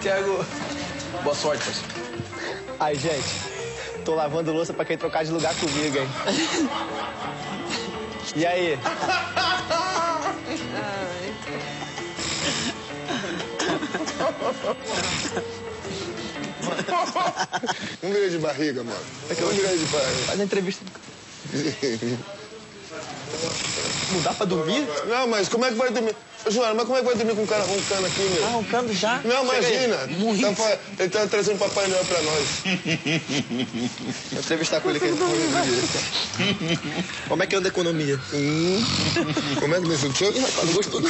Thiago. Boa sorte, parceiro. Ai, gente, tô lavando louça pra quem trocar de lugar comigo, hein? E aí? Não vira de barriga, mano. Não vira de barriga. Faz a entrevista. Não dá pra dormir? Não, mas como é que vai dormir? Ô, Joana, mas como é que vai dormir com um cara roncando aqui, meu? Ah, roncando já? Não, imagina. Ele tá trazendo Papai Noel pra nós. Vou entrevistar com ele aqui. Como é que anda a economia? Como é que nesse show? Ih, rapaz, não gostou.